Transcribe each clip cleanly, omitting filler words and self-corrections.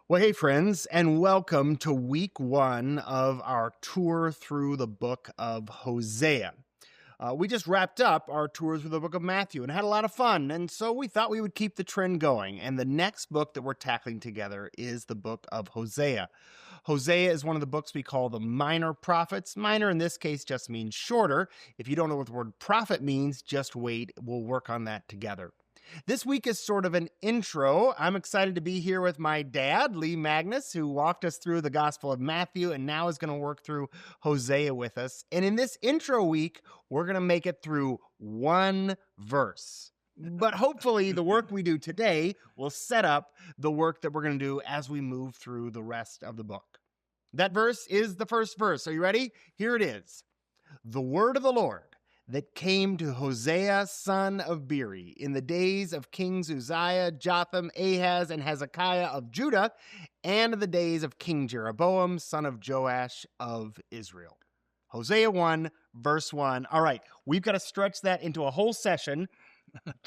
Well, hey, friends, and welcome to week one of our tour through the book of Hosea. We just wrapped up our tours through the book of Matthew and had a lot of fun, and so we thought we would keep the trend going. And the next book that we're tackling together is the book of Hosea. Hosea is one of the books we call the minor prophets. Minor in this case just means shorter. If you don't know what the word prophet means, just wait. We'll work on that together. This week is sort of an intro. I'm excited to be here with my dad, Lee Magnus, who walked us through the Gospel of Matthew and now is going to work through Hosea with us. And in this intro week, we're going to make it through one verse. But hopefully the work we do today will set up the work that we're going to do as we move through the rest of the book. That verse is the first verse. Are you ready? Here it is. The word of the Lord that came to Hosea, son of Beeri, in the days of Kings Uzziah, Jotham, Ahaz, and Hezekiah of Judah, and in the days of King Jeroboam, son of Joash of Israel. Hosea 1, verse 1. All right, we've got to stretch that into a whole session.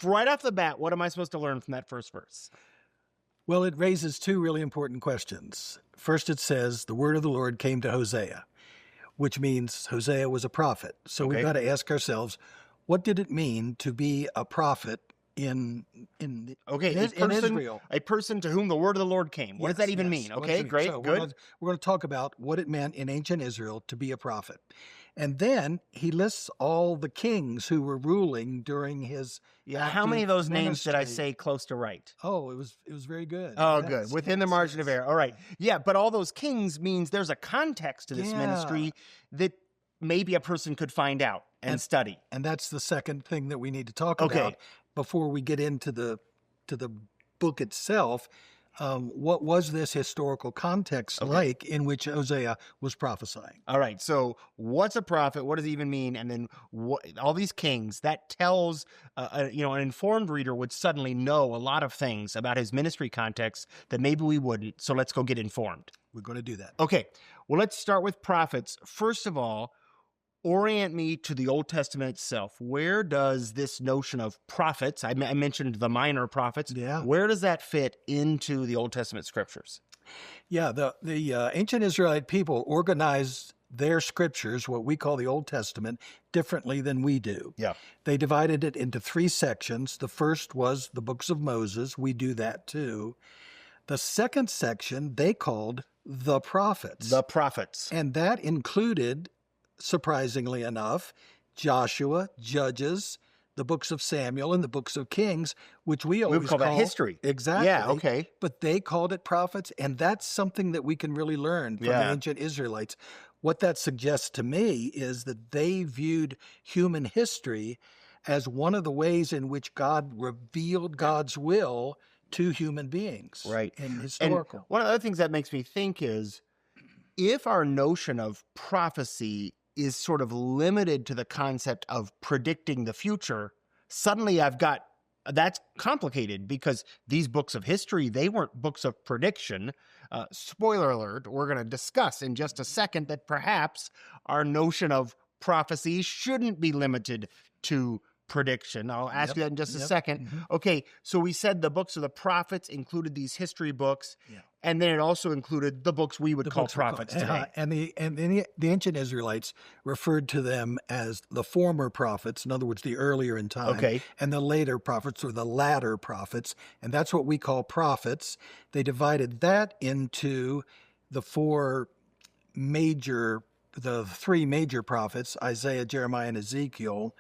Right off the bat, what am I supposed to learn from that first verse? Well, it raises two really important questions. First, it says, the word of the Lord came to Hosea, which means Hosea was a prophet. So we've got to ask ourselves, what did it mean to be a prophet in Israel? A person to whom the word of the Lord came. What does that even mean? Okay, great, so good. We're going to talk about what it meant in ancient Israel to be a prophet. And then he lists all the kings who were ruling during his How many of those names did I ministry. say close to right? Oh, it was very good. Oh, Yes, good. Within the yes, margin yes. of error. All right. Yeah, but all those kings means there's a context to this ministry that maybe a person could find out and study. And that's the second thing that we need to talk Okay. about before we get into the book itself. What was this historical context like in which Hosea was prophesying? All right. So what's a prophet? What does it even mean? And then all these kings, that tells, an informed reader would suddenly know a lot of things about his ministry context that maybe we wouldn't. So let's go get informed. We're going to do that. Okay. Well, let's start with prophets. First of all, orient me to the Old Testament itself. Where does this notion of prophets, I mentioned the minor prophets, where does that fit into the Old Testament scriptures? Yeah, the ancient Israelite people organized their scriptures, what we call the Old Testament, differently than we do. Yeah. They divided it into three sections. The first was the books of Moses. We do that too. The second section they called the prophets. The prophets. And that included, surprisingly enough, Joshua, Judges, the books of Samuel, and the books of Kings, which we always call that history. Exactly. Yeah, okay. But they called it prophets, and that's something that we can really learn from the ancient Israelites. What that suggests to me is that they viewed human history as one of the ways in which God revealed God's will to human beings. Right. And historical. And one of the other things that makes me think is, if our notion of prophecy is sort of limited to the concept of predicting the future, suddenly that's complicated because these books of history, they weren't books of prediction. Spoiler alert, we're going to discuss in just a second that perhaps our notion of prophecy shouldn't be limited to prediction. I'll ask you that in just a second. Mm-hmm. Okay, so we said the books of the prophets included these history books, and then it also included the books we would call prophets today. And the ancient Israelites referred to them as the former prophets, in other words, the earlier in time, and the later prophets, or the latter prophets, and that's what we call prophets. They divided that into the three major prophets, Isaiah, Jeremiah, and Ezekiel,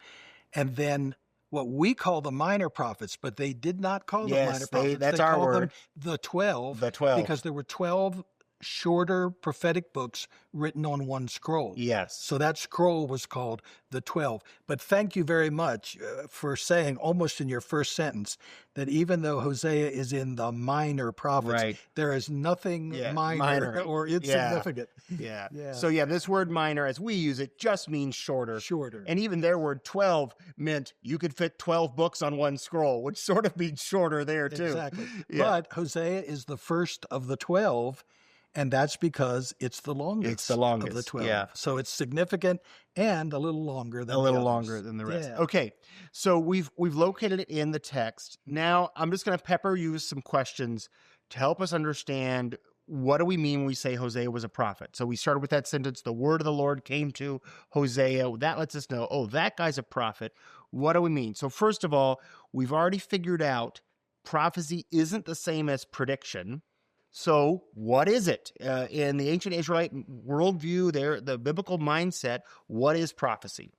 and then what we call the minor prophets, but they did not call them minor prophets. That's they our called word. them the 12. The 12. Because there were 12 shorter prophetic books written on one scroll. Yes. So that scroll was called the 12. But thank you very much for saying almost in your first sentence that even though Hosea is in the minor prophets, there is nothing minor or insignificant. Yeah. So this word minor, as we use it, just means shorter. And even their word 12 meant you could fit 12 books on one scroll, which sort of means shorter there too. Exactly. But Hosea is the first of the 12. And that's because it's the longest. It's the longest of the 12. Yeah. So it's significant and a little longer than the rest. Yeah. Okay. So we've located it in the text. Now I'm just going to pepper you with some questions to help us understand what do we mean when we say Hosea was a prophet. So we started with that sentence, the word of the Lord came to Hosea. That lets us know, oh, that guy's a prophet. What do we mean? So first of all, we've already figured out prophecy isn't the same as prediction. So what is it? In the ancient Israelite worldview, the biblical mindset, what is prophecy?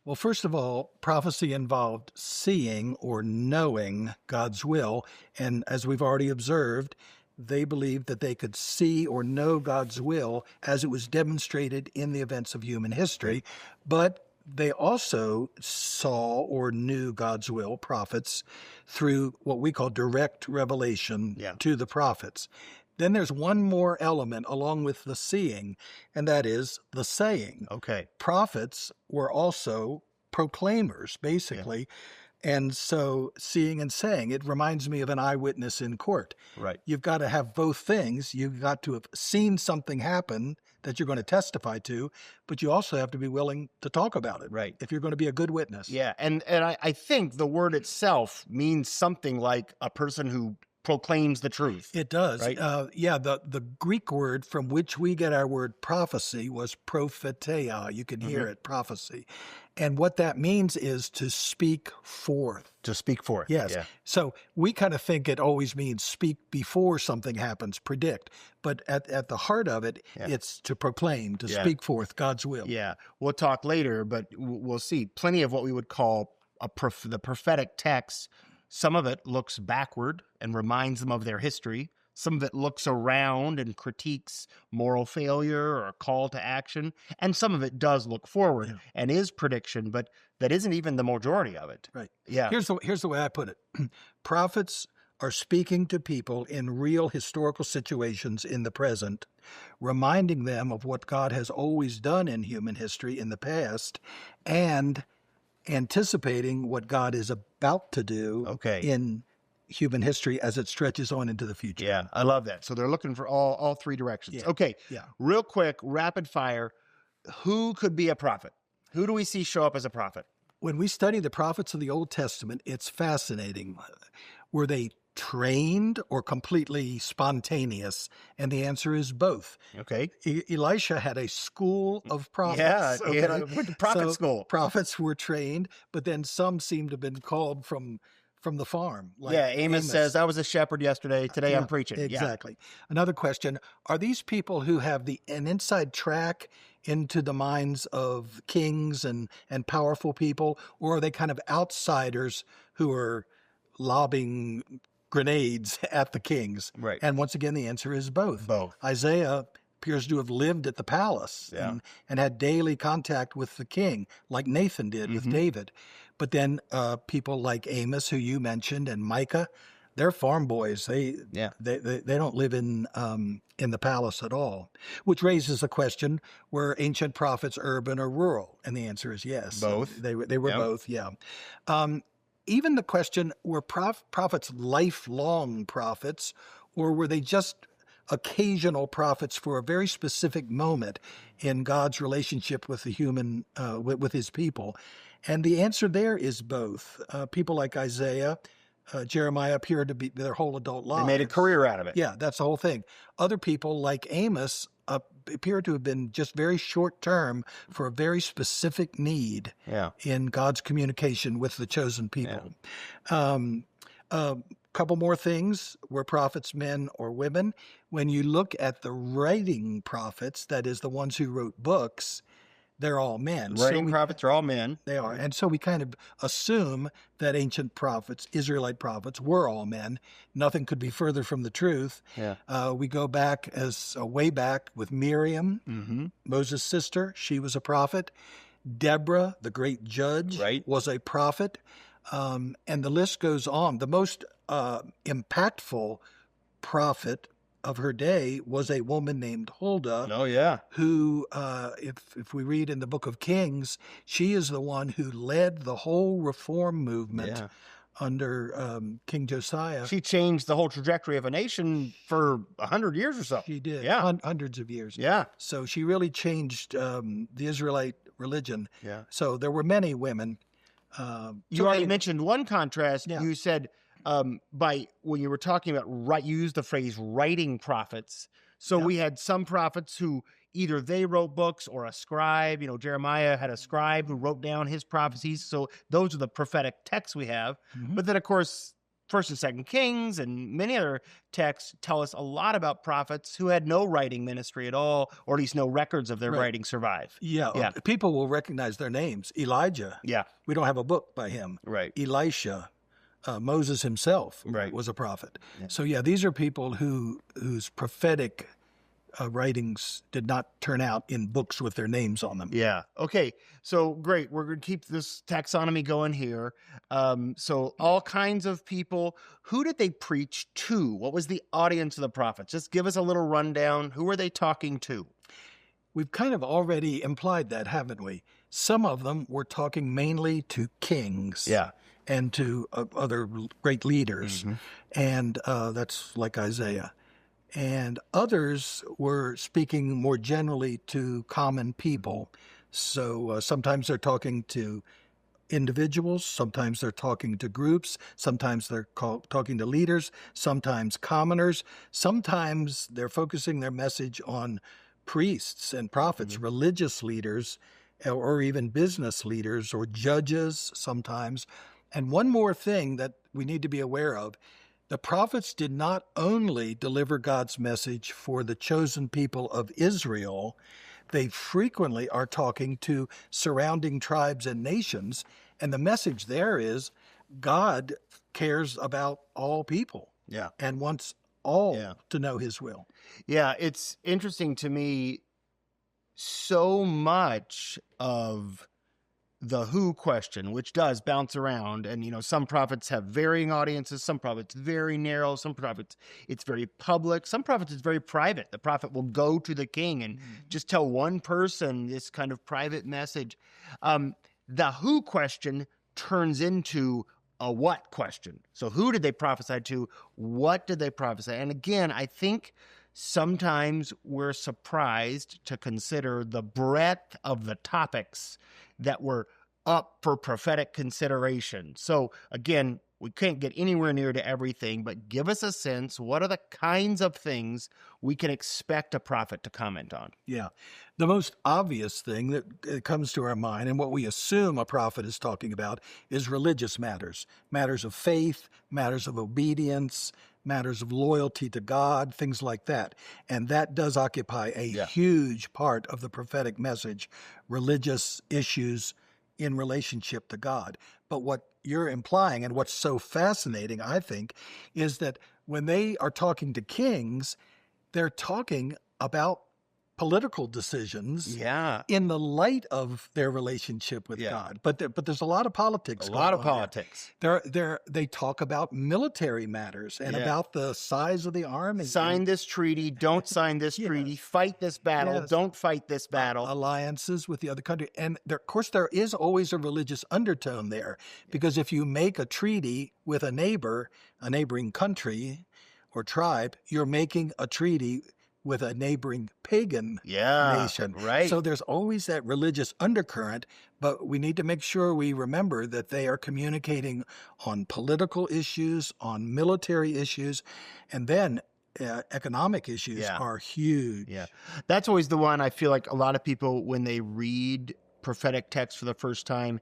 Well, first of all, prophecy involved seeing or knowing God's will. And as we've already observed, they believed that they could see or know God's will as it was demonstrated in the events of human history. But they also saw or knew God's will, prophets, through what we call direct revelation to the prophets. Then there's one more element along with the seeing, and that is the saying. Okay. Prophets were also proclaimers, basically. And so seeing and saying, it reminds me of an eyewitness in court. Right. You've got to have both things. You've got to have seen something happen that you're going to testify to, but you also have to be willing to talk about it. Right. If you're going to be a good witness. Yeah. And I think the word itself means something like a person who proclaims the truth. It does. Right? The Greek word from which we get our word prophecy was propheteia. You can hear it, prophecy. And what that means is to speak forth. To speak forth. Yes. Yeah. So we kind of think it always means speak before something happens, predict. But at the heart of it, it's to proclaim, to speak forth God's will. Yeah. We'll talk later, but we'll see. Plenty of what we would call the prophetic text. Some of it looks backward and reminds them of their history. Some of it looks around and critiques moral failure or a call to action. And some of it does look forward and is prediction, but that isn't even the majority of it. Right. Yeah. Here's the way I put it. Prophets are speaking to people in real historical situations in the present, reminding them of what God has always done in human history in the past, and anticipating what God is about to do in human history as it stretches on into the future. Yeah, I love that. So they're looking for all three directions. Yeah. Okay, Yeah. Real quick, rapid fire. Who could be a prophet? Who do we see show up as a prophet? When we study the prophets of the Old Testament, it's fascinating. Were they trained or completely spontaneous? And the answer is both. Okay. Elisha had a school of prophets. Yeah, he went to prophet school. Prophets were trained, but then some seem to have been called from the farm. Like Amos says, I was a shepherd yesterday. Today I'm preaching. Exactly. Another question, are these people who have an inside track into the minds of kings and powerful people, or are they kind of outsiders who are lobbing grenades at the kings? Right. And once again, the answer is both. Both. Isaiah appears to have lived at the palace and had daily contact with the king, like Nathan did with David. But then people like Amos, who you mentioned, and Micah, they're farm boys. They don't live in the palace at all, which raises the question: were ancient prophets urban or rural? And the answer is yes. Both. They were both. Yeah. Even the question: were prophets lifelong prophets, or were they just occasional prophets for a very specific moment in God's relationship with the human, with his people? And the answer there is both. People like Isaiah, Jeremiah appeared to be their whole adult lives. They made a career out of it. Yeah, that's the whole thing. Other people like Amos appear to have been just very short term for a very specific need in God's communication with the chosen people. Couple more things. Were prophets men or women? When you look at the writing prophets, that is the ones who wrote books, they're all men. Writing prophets are all men. They are. And so we kind of assume that ancient prophets, Israelite prophets, were all men. Nothing could be further from the truth. Yeah. We go back way back with Miriam, Moses' sister. She was a prophet. Deborah, the great judge, was a prophet. And the list goes on. The most impactful prophet of her day was a woman named Huldah. Oh, yeah. Who, if we read in the book of Kings, she is the one who led the whole reform movement under King Josiah. She changed the whole trajectory of a nation for 100 years or so. She did. Yeah. Hundreds of years. Yeah. So she really changed the Israelite religion. Yeah. So there were many women. You already mentioned one contrast. Yeah. You said by when you were talking about you used the phrase writing prophets. So Yep. we had some prophets who either they wrote books or a scribe. Jeremiah had a scribe who wrote down his prophecies. So those are the prophetic texts we have. But then, of course, First and Second Kings and many other texts tell us a lot about prophets who had no writing ministry at all, or at least no records of their Right. writing survive. Yeah. People will recognize their names. Elijah. Yeah. We don't have a book by him. Right. Elisha. Moses himself Right. was a prophet. Yeah. So these are people whose prophetic writings did not turn out in books with their names on them. Yeah. Okay. So great. We're going to keep this taxonomy going here. So all kinds of people. Who did they preach to? What was the audience of the prophets? Just give us a little rundown. Who were they talking to? We've kind of already implied that, haven't we? Some of them were talking mainly to kings. Yeah. And to other great leaders. And that's like Isaiah. And others were speaking more generally to common people. So sometimes they're talking to individuals, sometimes they're talking to groups, sometimes they're talking to leaders, sometimes commoners, sometimes they're focusing their message on priests and prophets, religious leaders, or even business leaders or judges sometimes. And one more thing that we need to be aware of, the prophets did not only deliver God's message for the chosen people of Israel, they frequently are talking to surrounding tribes and nations. And the message there is God cares about all people and wants all to know his will. Yeah, it's interesting to me, so much of the who question, which does bounce around, and some prophets have varying audiences, some prophets very narrow, some prophets it's very public, some prophets it's very private. The prophet will go to the king and just tell one person this kind of private message. The who question turns into a what question. So who did they prophesy to? What did they prophesy? And again, I think sometimes we're surprised to consider the breadth of the topics that were up for prophetic consideration. So again, we can't get anywhere near to everything, but give us a sense. What are the kinds of things we can expect a prophet to comment on? Yeah. The most obvious thing that comes to our mind and what we assume a prophet is talking about is religious matters, matters of faith, matters of obedience, matters of loyalty to God, things like that. And that does occupy a huge part of the prophetic message, religious issues in relationship to God. But what you're implying and what's so fascinating, I think, is that when they are talking to kings, they're talking about political decisions in the light of their relationship with God. But there's a lot of politics. A lot of politics. They talk about military matters and about the size of the army. Sign this treaty, don't sign this treaty, fight this battle, don't fight this battle. Alliances with the other country. And of course, there is always a religious undertone there, because if you make a treaty with a neighboring country or tribe, you're making a treaty with a neighboring pagan nation. Right. So there's always that religious undercurrent, but we need to make sure we remember that they are communicating on political issues, on military issues, and then economic issues are huge. Yeah. That's always the one I feel like a lot of people, when they read prophetic text for the first time,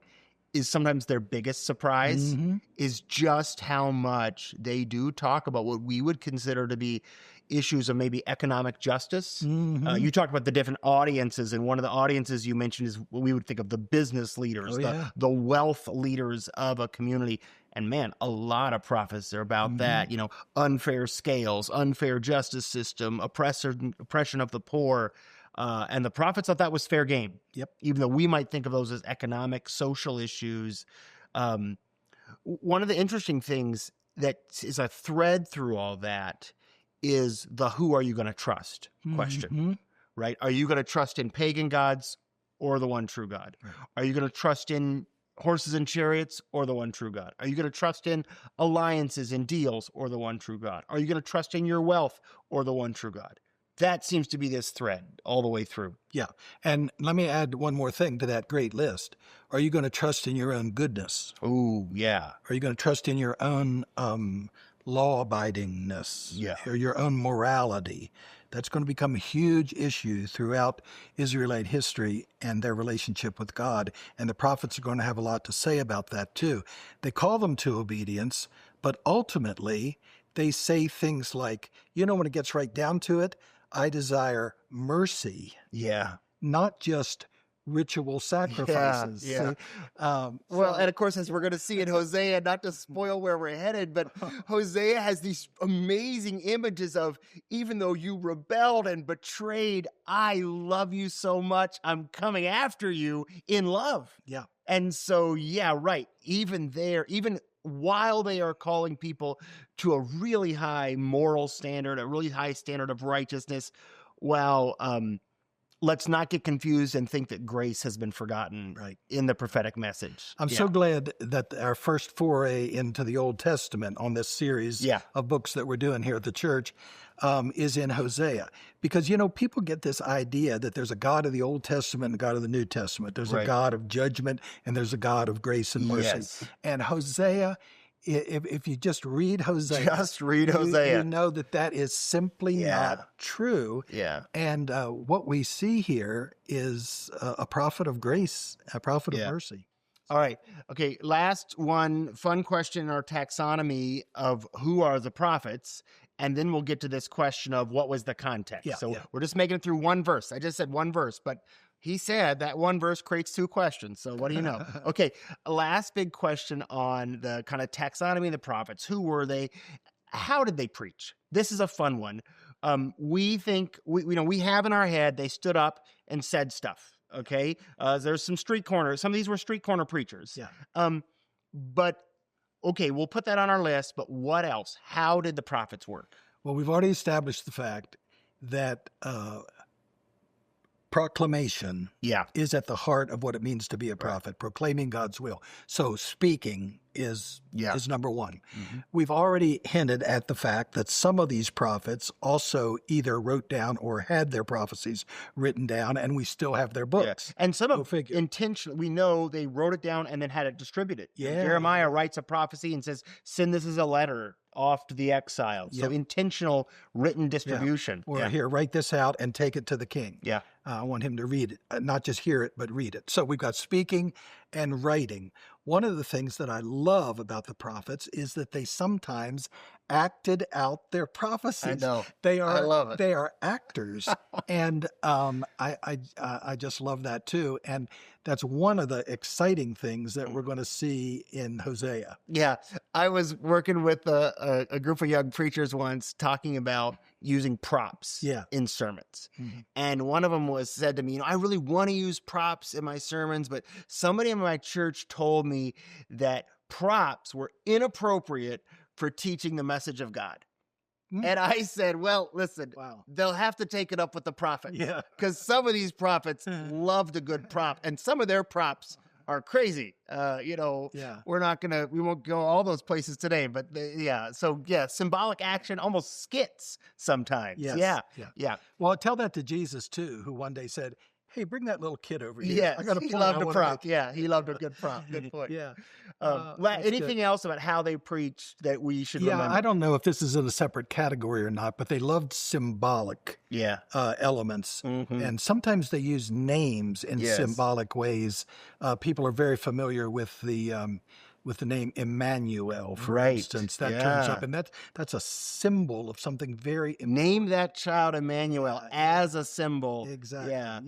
is sometimes their biggest surprise is just how much they do talk about what we would consider to be issues of maybe economic justice. You talked about the different audiences, and one of the audiences you mentioned is what we would think of the business leaders, the wealth leaders of a community. And man, a lot of prophets are about that, unfair scales, unfair justice system, oppression of the poor. And the prophets thought that was fair game. Even though we might think of those as economic, social issues. One of the interesting things that is a thread through all that is the who are you going to trust question, right? Are you going to trust in pagan gods or the one true God? Right. Are you going to trust in horses and chariots or the one true God? Are you going to trust in alliances and deals or the one true God? Are you going to trust in your wealth or the one true God? That seems to be this thread all the way through. Yeah. And let me add one more thing to that great list. Are you going to trust in your own goodness? Oh, yeah. Are you going to trust in your own law-abidingness? Yeah. Or your own morality? That's going to become a huge issue throughout Israelite history and their relationship with God. And the prophets are going to have a lot to say about that too. They call them to obedience, but ultimately they say things like, when it gets right down to it, I desire mercy. Yeah. Not just ritual sacrifices. Yeah. Well, and of course, as we're going to see in Hosea, not to spoil where we're headed, but Hosea has these amazing images of, even though you rebelled and betrayed, I love you so much, I'm coming after you in love. Yeah. And so, right. Even while they are calling people to a really high moral standard, a really high standard of righteousness, let's not get confused and think that grace has been forgotten in the prophetic message. I'm so glad that our first foray into the Old Testament on this series of books that we're doing here at the church is in Hosea. Because, people get this idea that there's a God of the Old Testament and a God of the New Testament. There's a God of judgment and there's a God of grace and mercy. Yes. And Hosea, if you just read Hosea, you know that is simply not true. Yeah. And what we see here is a prophet of grace, a prophet of mercy. All right. Okay. Last one, fun question in our taxonomy of who are the prophets. And then we'll get to this question of what was the context. We're just making it through one verse. I just said one verse, but he said that one verse creates two questions. So what do you know? Okay. Last big question on the kind of taxonomy of the prophets. Who were they? How did they preach? This is a fun one. We think, we have in our head, they stood up and said stuff. Okay. There's some street corners. Some of these were street corner preachers. Yeah. But okay, we'll put that on our list, but what else? How did the prophets work? Well, we've already established the fact that proclamation is at the heart of what it means to be a prophet, proclaiming God's will. So speaking is number one. Mm-hmm. We've already hinted at the fact that some of these prophets also either wrote down or had their prophecies written down, and we still have their books. And some of intentionally, we know they wrote it down and then had it distributed. Yeah. Jeremiah writes a prophecy and says, send this as a letter off to the exiles. So intentional written distribution. Or here, write this out and take it to the king. Yeah. I want him to read it, not just hear it, but read it. So we've got speaking and writing. One of the things that I love about the prophets is that they sometimes acted out their prophecies. I know. I love it. They are actors. And I just love that too. And that's one of the exciting things that we're going to see in Hosea. Yeah. I was working with a group of young preachers once talking about using props in sermons. Mm-hmm. And one of them said to me, I really want to use props in my sermons, but somebody in my church told me that props were inappropriate for teaching the message of God. And I said, well, listen, they'll have to take it up with the prophets. Yeah. Because some of these prophets loved a good prop, and some of their props are crazy. We won't go all those places today, but symbolic action, almost skits sometimes. Yes. Yeah. Well, tell that to Jesus too, who one day said, hey, bring that little kid over here. Yeah, he loved a prop. Yeah, he loved a good prop. Good point. Anything else about how they preached that we should remember? I don't know if this is in a separate category or not, but they loved symbolic elements. Mm-hmm. And sometimes they use names in symbolic ways. People are very familiar with the name Emmanuel, for instance. That turns up, and that's a symbol of something very important. Name that child Emmanuel as a symbol. Exactly. Yeah.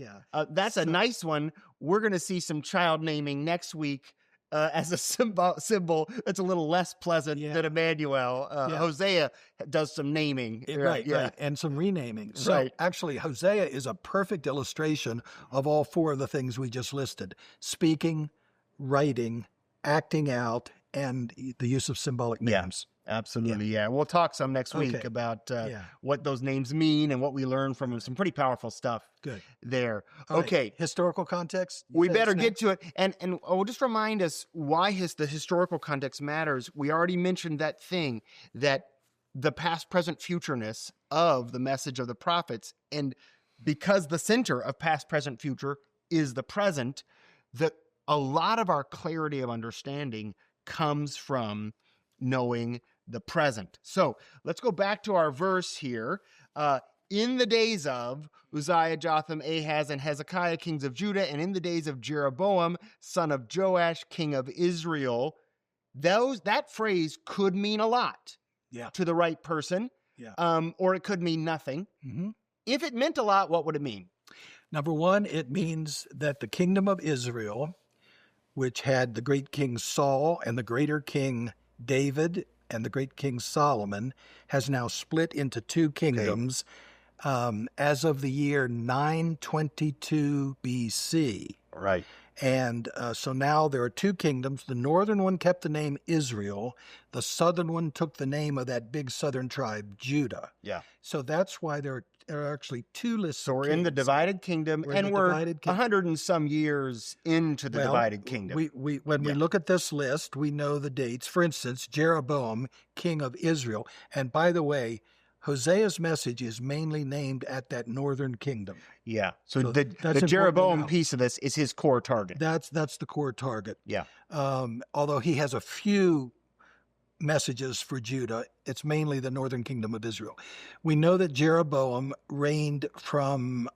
That's a nice one. We're going to see some child naming next week as a symbol that's a little less pleasant than Emmanuel. Hosea does some naming. Right, and some renaming. So actually, Hosea is a perfect illustration of all four of the things we just listed: speaking, writing, acting out, and the use of symbolic names. Absolutely. Yeah. We'll talk some next week about what those names mean and what we learn from them. Some pretty powerful stuff there. All okay. Right. Historical context. We better get to it. And we'll just remind us why the historical context matters. We already mentioned that thing that the past, present, futureness of the message of the prophets. And because the center of past, present, future is the present, that a lot of our clarity of understanding comes from knowing the present. So let's go back to our verse here. In the days of Uzziah, Jotham, Ahaz, and Hezekiah, kings of Judah, and in the days of Jeroboam, son of Joash, king of Israel, that phrase could mean a lot to the right person, or it could mean nothing. Mm-hmm. If it meant a lot, what would it mean? Number one, it means that the kingdom of Israel, which had the great king Saul and the greater king David and the great king Solomon, has now split into two kingdoms as of the year 922 BC. Right. And so now there are two kingdoms. The northern one kept the name Israel. The southern one took the name of that big southern tribe, Judah. Yeah. So that's why there are actually two lists. So we're in the divided kingdom, and we're 100 and some years into the divided kingdom. When we look at this list, we know the dates. For instance, Jeroboam, king of Israel. And by the way, Hosea's message is mainly named at that northern kingdom. Yeah. So the Jeroboam piece of this is his core target. That's the core target. Yeah. Although he has a few messages for Judah, it's mainly the northern kingdom of Israel. We know that Jeroboam reigned from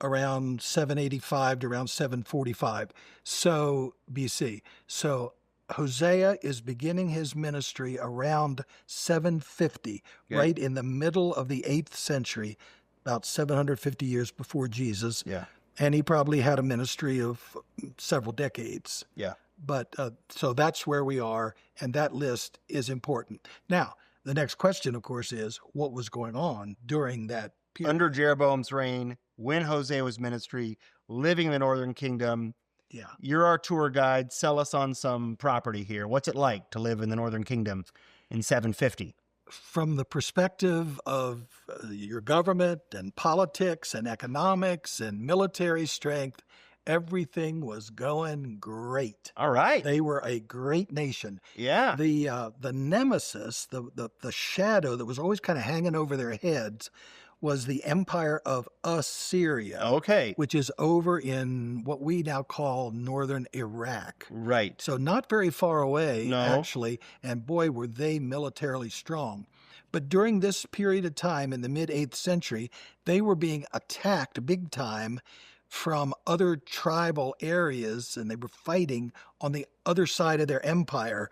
around 785 to around 745 BC. So Hosea is beginning his ministry around 750, right in the middle of the 8th century, about 750 years before Jesus. Yeah. And he probably had a ministry of several decades. Yeah. But so that's where we are, and that list is important. Now, the next question, of course, is what was going on during that period? Under Jeroboam's reign, when Hosea was ministry, living in the northern kingdom. Yeah. You're our tour guide. Sell us on some property here. What's it like to live in the northern kingdom in 750? From the perspective of your government and politics and economics and military strength, everything was going great. All right. They were a great nation. Yeah. The nemesis, the shadow that was always kind of hanging over their heads was the empire of Assyria. Okay. Which is over in what we now call northern Iraq. Right. So not very far away, actually, and boy, were they militarily strong. But during this period of time in the mid-8th century, they were being attacked big time from other tribal areas, and they were fighting on the other side of their empire,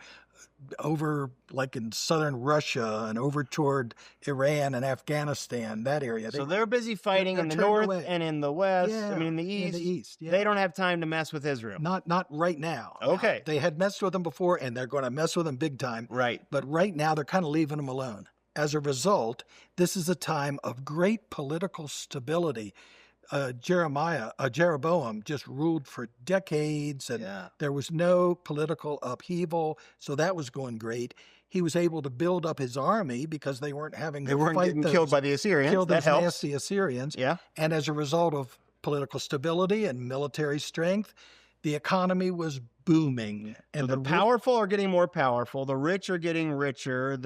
over like in southern Russia and over toward Iran and Afghanistan, that area. So they're busy fighting in the north and in the west. I mean, in the east. In the east, They don't have time to mess with Israel. Not right now. Okay. They had messed with them before, and they're going to mess with them big time. Right. But right now, they're kind of leaving them alone. As a result, this is a time of great political stability. Jeroboam just ruled for decades, and there was no political upheaval, so that was going great. He was able to build up his army because they weren't having to fight getting killed by the Assyrians. Killed that those helps. nasty Assyrians. Yeah. And as a result of political stability and military strength, the economy was booming. And so the powerful are getting more powerful. The rich are getting richer.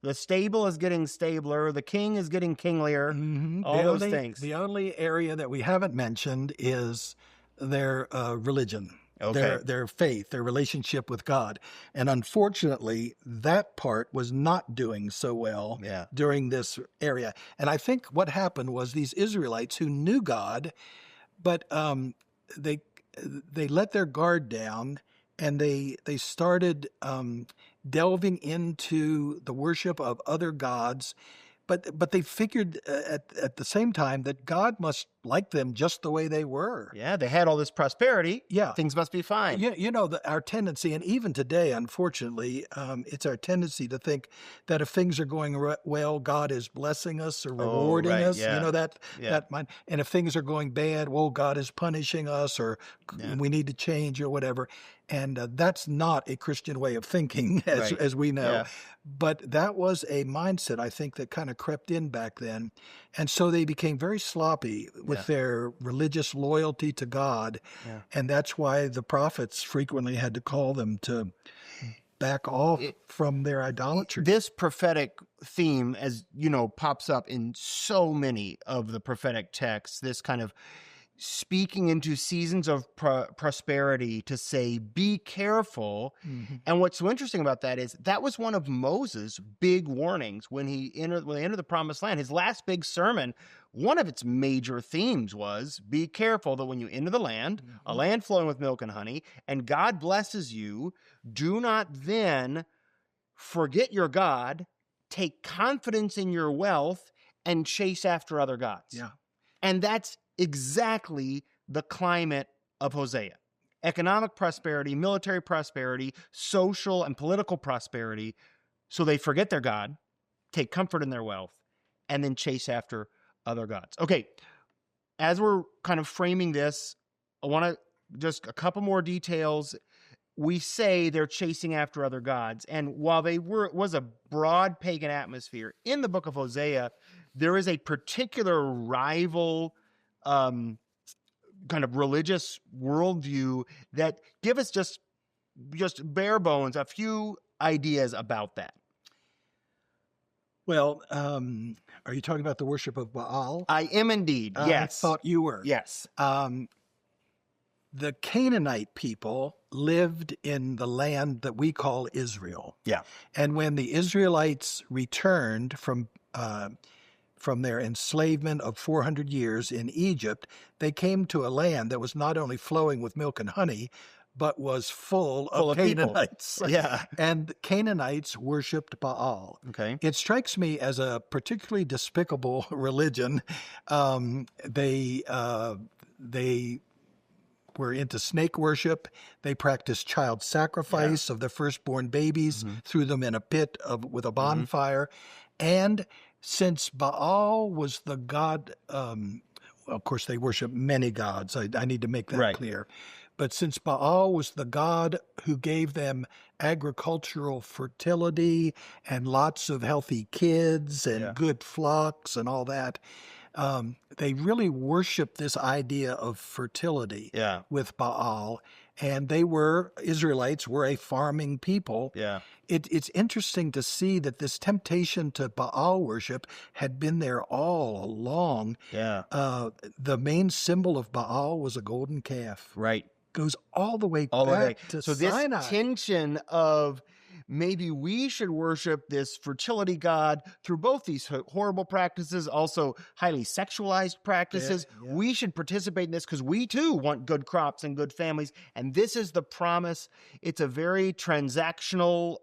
The stable is getting stabler. The king is getting kinglier. Mm-hmm. All those things. The only area that we haven't mentioned is their religion, their faith, their relationship with God. And unfortunately, that part was not doing so well during this area. And I think what happened was these Israelites who knew God, but they let their guard down, and they started delving into the worship of other gods, but they figured at the same time that God must like them just the way they were. Yeah, they had all this prosperity. Yeah. Things must be fine. Yeah, our tendency, and even today, unfortunately, it's our tendency to think that if things are going well, God is blessing us or rewarding us. Yeah. You know, that mind. And if things are going bad, well, God is punishing us, or we need to change or whatever. And that's not a Christian way of thinking, as we know. Yeah. But that was a mindset, I think, that kind of crept in back then. And so they became very sloppy with their religious loyalty to God. Yeah. And that's why the prophets frequently had to call them to back off from their idolatry. This prophetic theme, as you know, pops up in so many of the prophetic texts. This kind of speaking into seasons of prosperity to say, be careful. Mm-hmm. And what's so interesting about that is that was one of Moses' big warnings when they entered the promised land. His last big sermon, one of its major themes was, be careful that when you enter the land, a land flowing with milk and honey, and God blesses you, do not then forget your God, take confidence in your wealth, and chase after other gods. Yeah. And that's exactly the climate of Hosea. Economic prosperity, military prosperity, social and political prosperity. So they forget their God, take comfort in their wealth, and then chase after other gods. Okay, as we're kind of framing this, I want to just a couple more details. We say they're chasing after other gods. And while it was a broad pagan atmosphere, in the book of Hosea, there is a particular rival kind of religious worldview that give us just bare bones, a few ideas about that. Well, are you talking about the worship of Baal? I am indeed, yes. I thought you were. Yes. The Canaanite people lived in the land that we call Israel. Yeah. And when the Israelites returned from their enslavement of 400 years in Egypt, they came to a land that was not only flowing with milk and honey, but was full of Canaanites. Yeah. And Canaanites worshipped Baal. Okay. It strikes me as a particularly despicable religion. They were into snake worship. They practiced child sacrifice of their firstborn babies, threw them in a pit with a bonfire. And since Baal was the god, of course, they worship many gods. I need to make that clear. But since Baal was the god who gave them agricultural fertility and lots of healthy kids and good flocks and all that, they really worshiped this idea of fertility with Baal. And Israelites were a farming people. Yeah. It's interesting to see that this temptation to Baal worship had been there all along. Yeah. The main symbol of Baal was a golden calf. Right. Goes all the way back to Sinai. This tension of maybe we should worship this fertility god through both these horrible practices, also highly sexualized practices. Yeah. We should participate in this because we too want good crops and good families. And this is the promise. It's a very transactional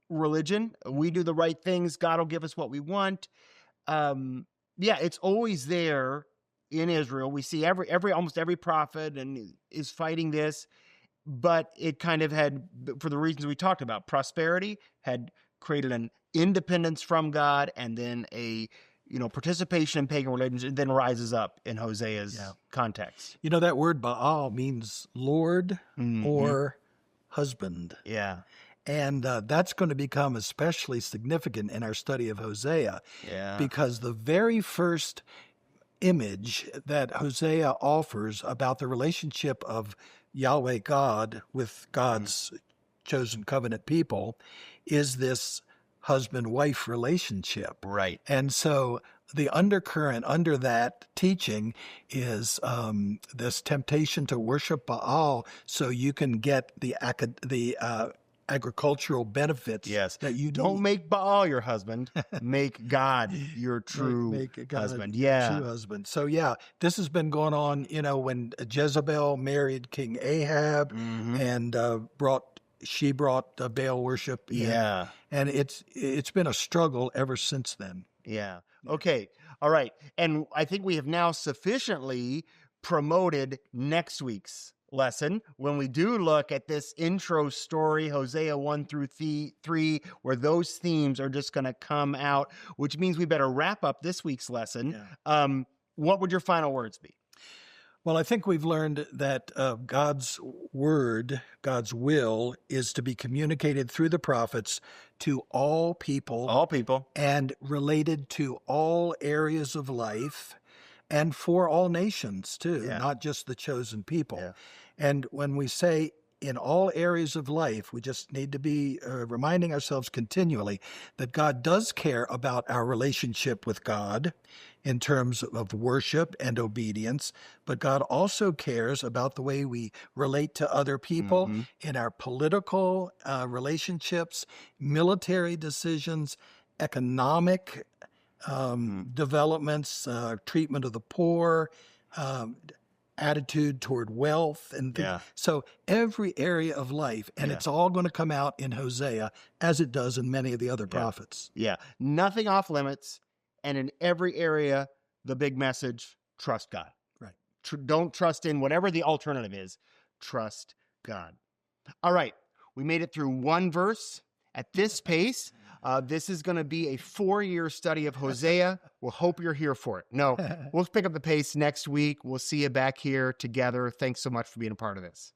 religion. We do the right things. God will give us what we want. It's always there in Israel. We see almost every prophet and is fighting this. But it kind of had, for the reasons we talked about, prosperity had created an independence from God, and then a participation in pagan religions, and then rises up in Hosea's context. You know, that word Baal means Lord or husband. Yeah. And that's going to become especially significant in our study of Hosea. Yeah. Because the very first image that Hosea offers about the relationship of Yahweh God with God's chosen covenant people is this husband-wife relationship. Right. And so the undercurrent under that teaching is this temptation to worship Baal so you can get the agricultural benefits that you don't make Baal your husband, make God your true husband. True husband. So this has been going on, when Jezebel married King Ahab and brought Baal worship in. Yeah. And it's been a struggle ever since then. Yeah. Okay. All right. And I think we have now sufficiently promoted next week's lesson when we do look at this intro story, Hosea 1 through 3, where those themes are just going to come out, which means we better wrap up this week's lesson. Yeah. What would your final words be? Well, I think we've learned that God's word, God's will, is to be communicated through the prophets to all people, and related to all areas of life, and for all nations too, not just the chosen people. Yeah. And when we say in all areas of life, we just need to be reminding ourselves continually that God does care about our relationship with God in terms of worship and obedience, but God also cares about the way we relate to other people Mm-hmm. in our political relationships, military decisions, economic developments, treatment of the poor, um, attitude toward wealth, and things. Yeah. So every area of life, and Yeah. it's all going to come out in Hosea as it does in many of the other Yeah. prophets. Yeah. Nothing off limits. And in every area, the big message, trust God. Right. Don't trust in whatever the alternative is. Trust God. All right. We made it through one verse. At this pace, this is going to be a 4-year study of Hosea. We'll hope you're here for it. No, we'll pick up the pace next week. We'll see you back here together. Thanks so much for being a part of this.